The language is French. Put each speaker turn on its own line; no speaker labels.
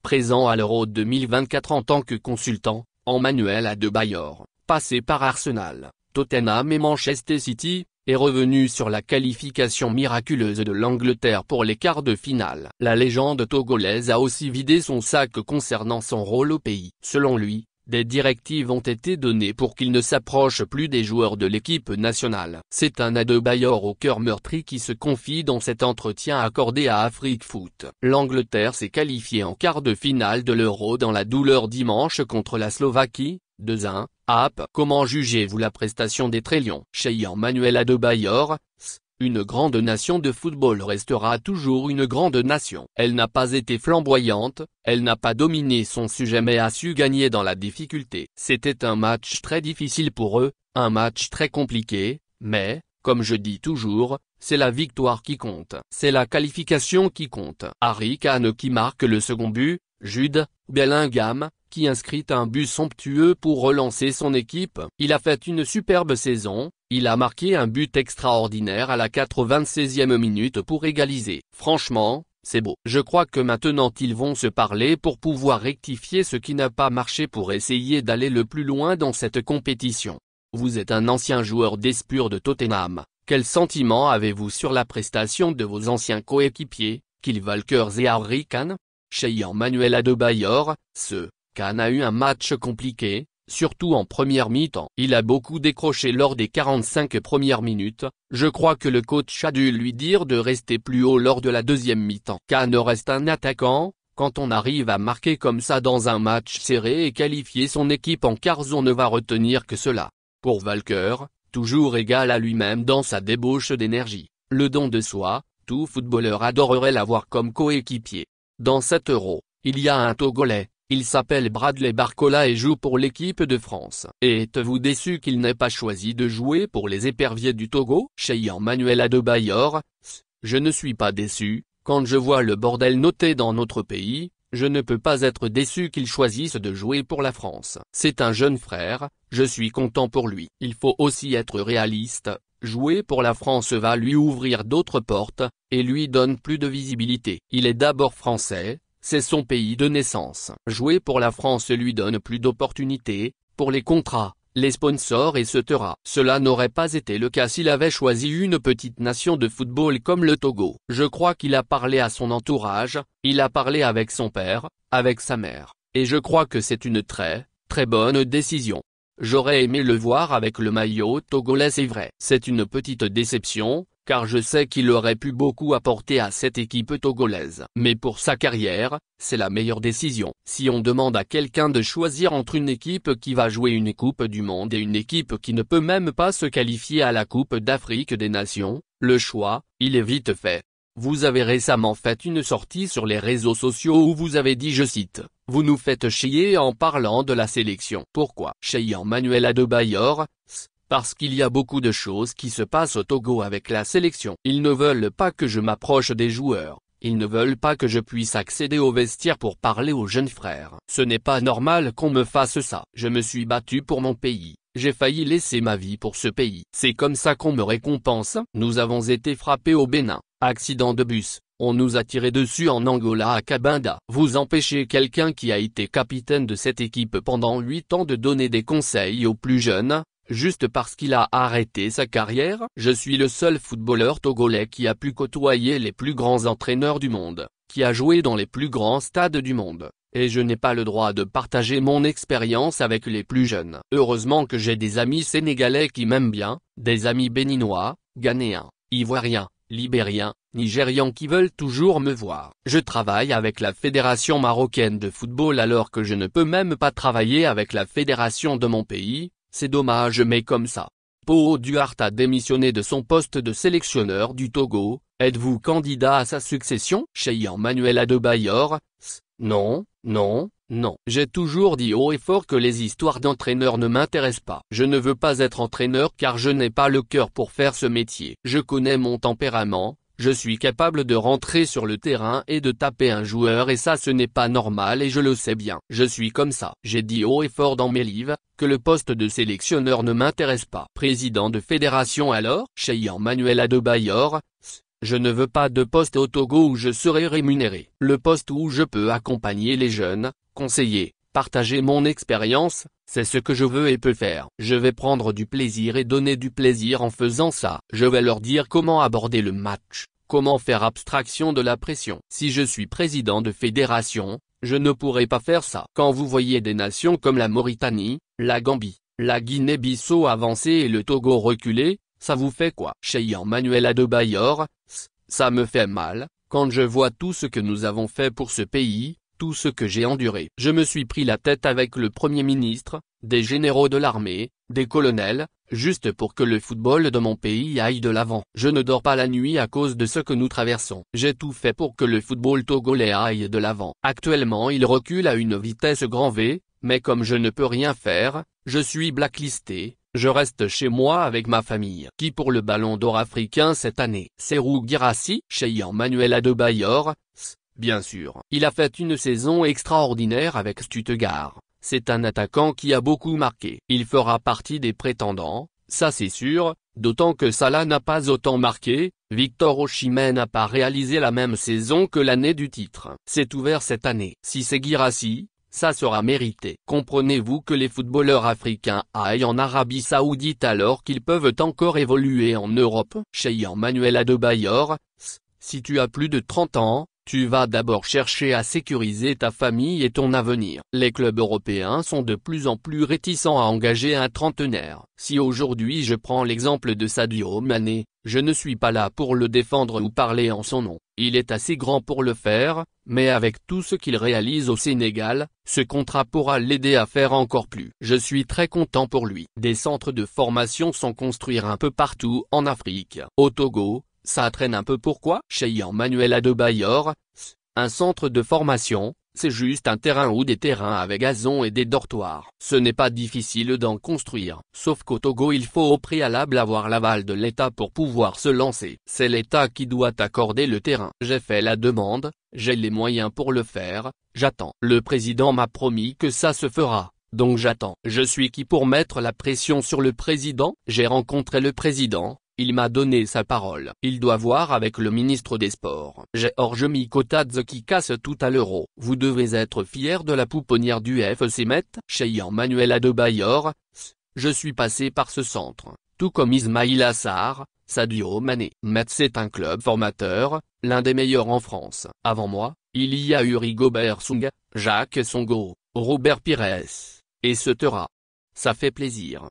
Présent à l'Euro 2024 en tant que consultant, Emmanuel Adebayor, passé par Arsenal, Tottenham et Manchester City, est revenu sur la qualification miraculeuse de l'Angleterre pour les quarts de finale. La légende togolaise a aussi vidé son sac concernant son rôle au pays. Selon lui, des directives ont été données pour qu'il ne s'approche plus des joueurs de l'équipe nationale. C'est un Adebayor au cœur meurtri qui se confie dans cet entretien accordé à Afrique Foot. L'Angleterre s'est qualifiée en quart de finale de l'Euro dans la douleur dimanche contre la Slovaquie, 2-1, Comment jugez-vous la prestation des Trélions? Chez Emmanuel Adebayor, une grande nation de football restera toujours une grande nation. Elle n'a pas été flamboyante, elle n'a pas dominé son sujet mais a su gagner dans la difficulté. C'était un match très difficile pour eux, un match très compliqué, mais, comme je dis toujours, c'est la victoire qui compte. C'est la qualification qui compte. Harry Kane qui marque le second but, Jude Bellingham, qui inscrit un but somptueux pour relancer son équipe. Il a fait une superbe saison, il a marqué un but extraordinaire à la 96e minute pour égaliser. Franchement, c'est beau. Je crois que maintenant ils vont se parler pour pouvoir rectifier ce qui n'a pas marché pour essayer d'aller le plus loin dans cette compétition. Vous êtes un ancien joueur d'Espure de Tottenham, quel sentiment avez-vous sur la prestation de vos anciens coéquipiers, Kyle Walker et Harry Kane? Chez Emmanuel Adebayor, Kane a eu un match compliqué, surtout en première mi-temps. Il a beaucoup décroché lors des 45 premières minutes, je crois que le coach a dû lui dire de rester plus haut lors de la deuxième mi-temps. Kane reste un attaquant, quand on arrive à marquer comme ça dans un match serré et qualifier son équipe en quarts on ne va retenir que cela. Pour Walker, toujours égal à lui-même dans sa débauche d'énergie, le don de soi, tout footballeur adorerait l'avoir comme coéquipier. Dans cet Euro, il y a un Togolais. Il s'appelle Bradley Barcola et joue pour l'équipe de France. Et êtes-vous déçu qu'il n'ait pas choisi de jouer pour les éperviers du Togo? Chez Emmanuel Adebayor, je ne suis pas déçu, quand je vois le bordel noté dans notre pays, je ne peux pas être déçu qu'il choisisse de jouer pour la France. C'est un jeune frère, je suis content pour lui. Il faut aussi être réaliste, jouer pour la France va lui ouvrir d'autres portes, et lui donne plus de visibilité. Il est d'abord français. C'est son pays de naissance. Jouer pour la France lui donne plus d'opportunités, pour les contrats, les sponsors etc. Cela n'aurait pas été le cas s'il avait choisi une petite nation de football comme le Togo. Je crois qu'il a parlé à son entourage, il a parlé avec son père, avec sa mère, et je crois que c'est une très bonne décision. J'aurais aimé le voir avec le maillot togolais c'est vrai. C'est une petite déception, car je sais qu'il aurait pu beaucoup apporter à cette équipe togolaise. Mais pour sa carrière, c'est la meilleure décision. Si on demande à quelqu'un de choisir entre une équipe qui va jouer une Coupe du Monde et une équipe qui ne peut même pas se qualifier à la Coupe d'Afrique des Nations, le choix, il est vite fait. Vous avez récemment fait une sortie sur les réseaux sociaux où vous avez dit je cite, « Vous nous faites chier en parlant de la sélection. » Pourquoi? Chez Emmanuel Adebayor, parce qu'il y a beaucoup de choses qui se passent au Togo avec la sélection. Ils ne veulent pas que je m'approche des joueurs, ils ne veulent pas que je puisse accéder au vestiaire pour parler aux jeunes frères. Ce n'est pas normal qu'on me fasse ça. Je me suis battu pour mon pays. J'ai failli laisser ma vie pour ce pays. C'est comme ça qu'on me récompense. Nous avons été frappés au Bénin. Accident de bus. On nous a tiré dessus en Angola à Cabinda. Vous empêchez quelqu'un qui a été capitaine de cette équipe pendant 8 ans de donner des conseils aux plus jeunes, juste parce qu'il a arrêté sa carrière? Je suis le seul footballeur togolais qui a pu côtoyer les plus grands entraîneurs du monde, qui a joué dans les plus grands stades du monde. Et je n'ai pas le droit de partager mon expérience avec les plus jeunes. Heureusement que j'ai des amis sénégalais qui m'aiment bien, des amis béninois, ghanéens, ivoiriens, libériens, nigérians qui veulent toujours me voir. Je travaille avec la Fédération marocaine de football alors que je ne peux même pas travailler avec la fédération de mon pays, c'est dommage mais comme ça. Pao Duarte a démissionné de son poste de sélectionneur du Togo, êtes-vous candidat à sa succession? Chez Emmanuel Adebayor, non. J'ai toujours dit haut et fort que les histoires d'entraîneur ne m'intéressent pas. Je ne veux pas être entraîneur car je n'ai pas le cœur pour faire ce métier. Je connais mon tempérament, je suis capable de rentrer sur le terrain et de taper un joueur et ça ce n'est pas normal et je le sais bien. Je suis comme ça. J'ai dit haut et fort dans mes livres, que le poste de sélectionneur ne m'intéresse pas. Président de fédération alors? Chez Emmanuel Adebayor, Je ne veux pas de poste au Togo où je serai rémunéré. Le poste où je peux accompagner les jeunes, conseiller, partager mon expérience, c'est ce que je veux et peux faire. Je vais prendre du plaisir et donner du plaisir en faisant ça. Je vais leur dire comment aborder le match, comment faire abstraction de la pression. Si je suis président de fédération, je ne pourrai pas faire ça. Quand vous voyez des nations comme la Mauritanie, la Gambie, la Guinée-Bissau avancer et le Togo reculer, ça vous fait quoi? Cheikh Emmanuel Adebayor, ça me fait mal, quand je vois tout ce que nous avons fait pour ce pays, tout ce que j'ai enduré. Je me suis pris la tête avec le Premier ministre, des généraux de l'armée, des colonels, juste pour que le football de mon pays aille de l'avant. Je ne dors pas la nuit à cause de ce que nous traversons. J'ai tout fait pour que le football togolais aille de l'avant. Actuellement il recule à une vitesse grand V, mais comme je ne peux rien faire, je suis blacklisté. Je reste chez moi avec ma famille. Qui pour le ballon d'or africain cette année? Serhou Guirassy, Cheikh Emmanuel Adebayor, bien sûr. Il a fait une saison extraordinaire avec Stuttgart. C'est un attaquant qui a beaucoup marqué. Il fera partie des prétendants, ça c'est sûr, d'autant que Salah n'a pas autant marqué, Victor Osimhen n'a pas réalisé la même saison que l'année du titre. C'est ouvert cette année. Si c'est Guirassy, ça sera mérité. Comprenez-vous que les footballeurs africains aillent en Arabie Saoudite alors qu'ils peuvent encore évoluer en Europe? Cheikh Emmanuel Adebayor, si tu as plus de 30 ans, tu vas d'abord chercher à sécuriser ta famille et ton avenir. Les clubs européens sont de plus en plus réticents à engager un trentenaire. Si aujourd'hui je prends l'exemple de Sadio Mané, je ne suis pas là pour le défendre ou parler en son nom. Il est assez grand pour le faire, mais avec tout ce qu'il réalise au Sénégal, ce contrat pourra l'aider à faire encore plus. Je suis très content pour lui. Des centres de formation sont construits un peu partout en Afrique. Au Togo, ça traîne un peu. Pourquoi? Cheikh Emmanuel Adebayor, un centre de formation, c'est juste un terrain ou des terrains avec gazon et des dortoirs. Ce n'est pas difficile d'en construire. Sauf qu'au Togo il faut au préalable avoir l'aval de l'État pour pouvoir se lancer. C'est l'État qui doit accorder le terrain. J'ai fait la demande, j'ai les moyens pour le faire, j'attends. Le président m'a promis que ça se fera. Donc j'attends. Je suis qui pour mettre la pression sur le président? J'ai rencontré le président. Il m'a donné sa parole. Il doit voir avec le ministre des Sports. Georges Mikotadze qui casse tout à l'Euro. Vous devez être fier de la pouponnière du FC Metz. Cheikh Emmanuel Adebayor, je suis passé par ce centre, tout comme Ismaïl Assar, Sadio Mané. Metz est un club formateur, l'un des meilleurs en France. Avant moi, il y a eu Rigobert Song, Jacques Songo, Robert Pires, etc. Ça fait plaisir.